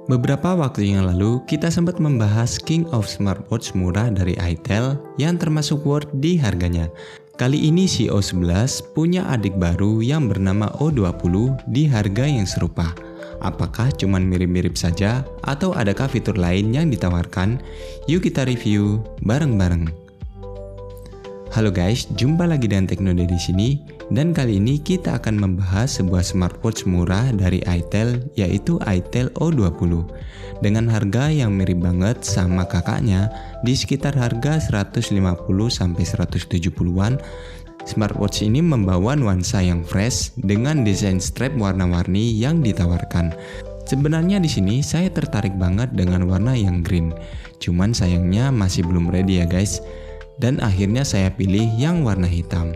Beberapa waktu yang lalu, kita sempat membahas King of Smartwatch murah dari itel yang termasuk worth di harganya. Kali ini si O11 punya adik baru yang bernama O20 di harga yang serupa. Apakah cuman mirip-mirip saja atau adakah fitur lain yang ditawarkan? Yuk kita review bareng-bareng. Halo guys, jumpa lagi dengan Teknode di sini. Dan kali ini kita akan membahas sebuah smartwatch murah dari itel, yaitu itel O20. Dengan harga yang mirip banget sama kakaknya, di sekitar harga 150-170-an. Smartwatch ini membawa nuansa yang fresh dengan desain strap warna-warni yang ditawarkan. Sebenarnya di sini saya tertarik banget dengan warna yang green. Cuman sayangnya masih belum ready ya guys. Dan akhirnya saya pilih yang warna hitam.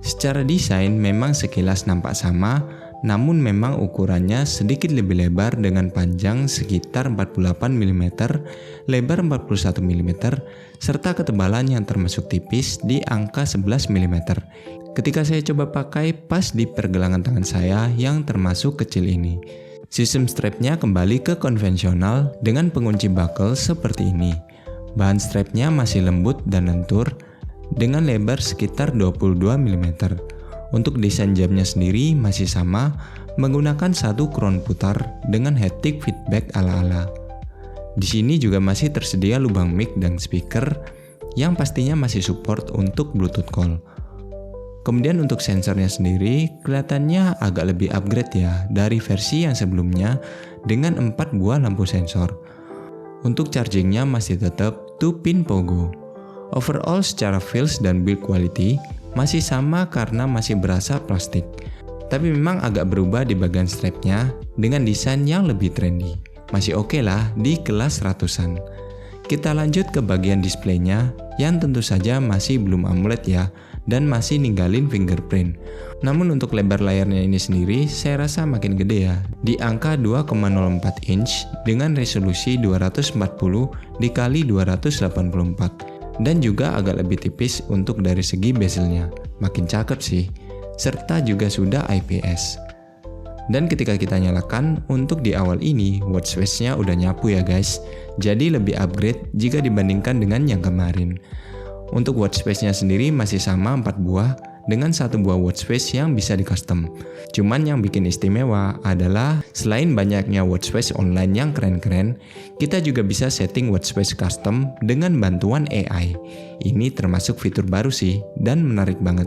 Secara desain memang sekilas nampak sama, namun memang ukurannya sedikit lebih lebar dengan panjang sekitar 48 mm, lebar 41 mm, serta ketebalan yang termasuk tipis di angka 11 mm. Ketika saya coba pakai pas di pergelangan tangan saya yang termasuk kecil ini. Sistem strapnya kembali ke konvensional dengan pengunci buckle seperti ini. Bahan strapnya masih lembut dan lentur, dengan lebar sekitar 22 mm. Untuk desain jamnya sendiri masih sama, menggunakan satu crown putar dengan haptic feedback ala-ala. Di sini juga masih tersedia lubang mic dan speaker yang pastinya masih support untuk Bluetooth call. Kemudian untuk sensornya sendiri kelihatannya agak lebih upgrade ya dari versi yang sebelumnya dengan 4 buah lampu sensor. Untuk chargingnya masih tetap 2-pin pogo. Overall secara feels dan build quality masih sama karena masih berasa plastik. Tapi memang agak berubah di bagian strapnya dengan desain yang lebih trendy. Masih oke lah di kelas ratusan. Kita lanjut ke bagian displaynya yang tentu saja masih belum AMOLED ya dan masih ninggalin fingerprint. Namun untuk lebar layarnya ini sendiri saya rasa makin gede ya, di angka 2,04 inch dengan resolusi 240 x 284. Dan juga agak lebih tipis untuk dari segi bezelnya, makin cakep sih, serta juga sudah IPS. Dan ketika kita nyalakan, untuk di awal ini watch face-nya udah nyapu ya guys, jadi lebih upgrade jika dibandingkan dengan yang kemarin. Untuk watch face-nya sendiri masih sama 4 buah, dengan 1 buah watch face yang bisa di custom. Cuman yang bikin istimewa adalah selain banyaknya watch face online yang keren-keren, kita juga bisa setting watch face custom dengan bantuan AI. Ini termasuk fitur baru sih dan menarik banget.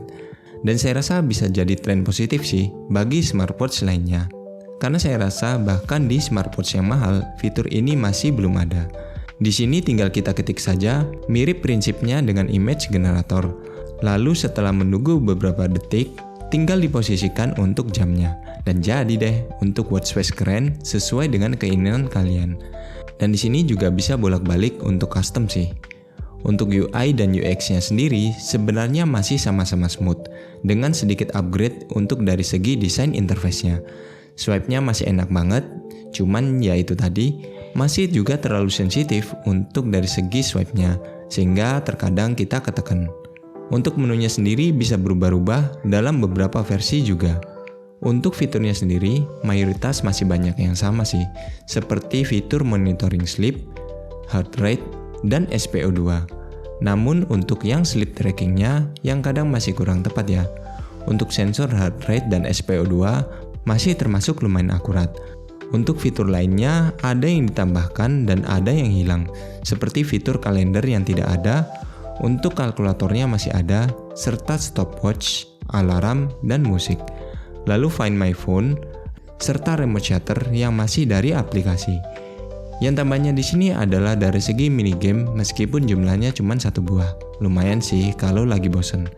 Dan saya rasa bisa jadi tren positif sih bagi smartwatch lainnya. Karena saya rasa bahkan di smartwatch yang mahal, fitur ini masih belum ada. Di sini tinggal kita ketik saja, mirip prinsipnya dengan image generator. Lalu setelah menunggu beberapa detik, tinggal diposisikan untuk jamnya. Dan jadi deh untuk watch face keren sesuai dengan keinginan kalian. Dan di sini juga bisa bolak-balik untuk custom sih. Untuk UI dan UX-nya sendiri sebenarnya masih sama-sama smooth, dengan sedikit upgrade untuk dari segi desain interface-nya. Swipe-nya masih enak banget, cuman ya itu tadi, masih juga terlalu sensitif untuk dari segi swipe-nya, sehingga terkadang kita ketekan. Untuk menunya sendiri bisa berubah-ubah dalam beberapa versi juga. Untuk fiturnya sendiri, mayoritas masih banyak yang sama sih, seperti fitur monitoring sleep, heart rate, dan SpO2. Namun untuk yang sleep trackingnya yang kadang masih kurang tepat ya. Untuk sensor heart rate dan SpO2 masih termasuk lumayan akurat. Untuk fitur lainnya ada yang ditambahkan dan ada yang hilang, seperti fitur kalender yang tidak ada. Untuk kalkulatornya masih ada, serta stopwatch, alarm, dan musik. Lalu Find My Phone, serta remote shutter yang masih dari aplikasi. Yang tambahnya di sini adalah dari segi minigame meskipun jumlahnya cuma 1 buah. Lumayan sih kalau lagi bosen.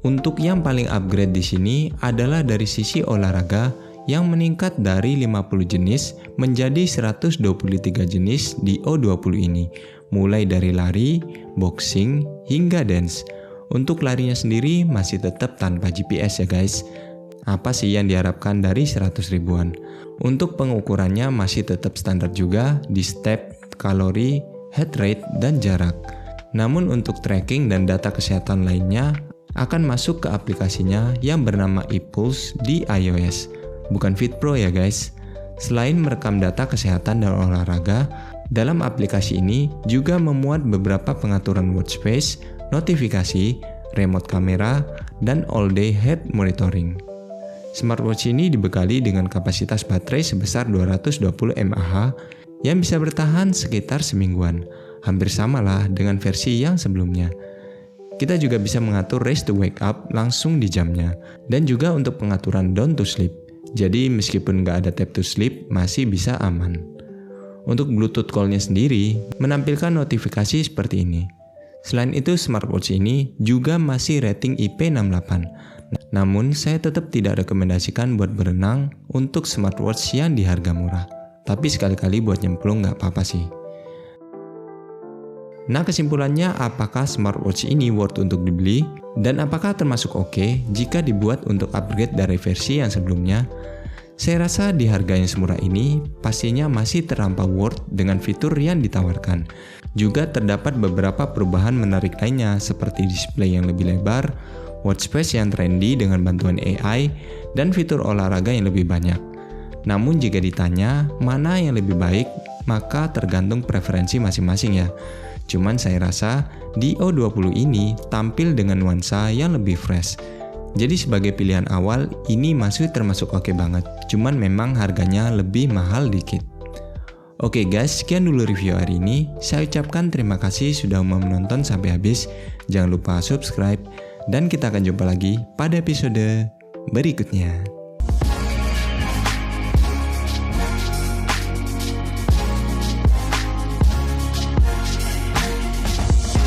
Untuk yang paling upgrade di sini adalah dari sisi olahraga yang meningkat dari 50 jenis menjadi 123 jenis di O20 ini. Mulai dari lari, boxing, hingga dance. Untuk larinya sendiri masih tetap tanpa GPS ya guys. Apa sih yang diharapkan dari 100 ribuan? Untuk pengukurannya masih tetap standar juga di step, kalori, heart rate, dan jarak. Namun untuk tracking dan data kesehatan lainnya akan masuk ke aplikasinya yang bernama ePulse di iOS. Bukan Fit Pro ya guys. Selain merekam data kesehatan dan olahraga, dalam aplikasi ini juga memuat beberapa pengaturan watch face, notifikasi, remote kamera, dan all-day head monitoring. Smartwatch ini dibekali dengan kapasitas baterai sebesar 220 mAh yang bisa bertahan sekitar semingguan, hampir samalah dengan versi yang sebelumnya. Kita juga bisa mengatur race to wake up langsung di jamnya, dan juga untuk pengaturan down to sleep. Jadi meskipun nggak ada tap to sleep, masih bisa aman. Untuk Bluetooth call-nya sendiri, menampilkan notifikasi seperti ini. Selain itu, smartwatch ini juga masih rating IP68. Namun, saya tetap tidak rekomendasikan buat berenang untuk smartwatch yang di harga murah. Tapi sekali-kali buat nyemplung nggak apa-apa sih. Nah, kesimpulannya, apakah smartwatch ini worth untuk dibeli? Dan apakah termasuk oke jika dibuat untuk upgrade dari versi yang sebelumnya? Saya rasa di harga yang semurah ini, pastinya masih terlampau worth dengan fitur yang ditawarkan. Juga terdapat beberapa perubahan menarik lainnya seperti display yang lebih lebar, watch face yang trendy dengan bantuan AI, dan fitur olahraga yang lebih banyak. Namun jika ditanya mana yang lebih baik, maka tergantung preferensi masing-masing ya. Cuman saya rasa di O20 ini tampil dengan nuansa yang lebih fresh. Jadi sebagai pilihan awal ini masih termasuk oke banget. Cuman memang harganya lebih mahal dikit. Oke guys, sekian dulu review hari ini. Saya ucapkan terima kasih sudah mau menonton sampai habis. Jangan lupa subscribe dan kita akan jumpa lagi pada episode berikutnya.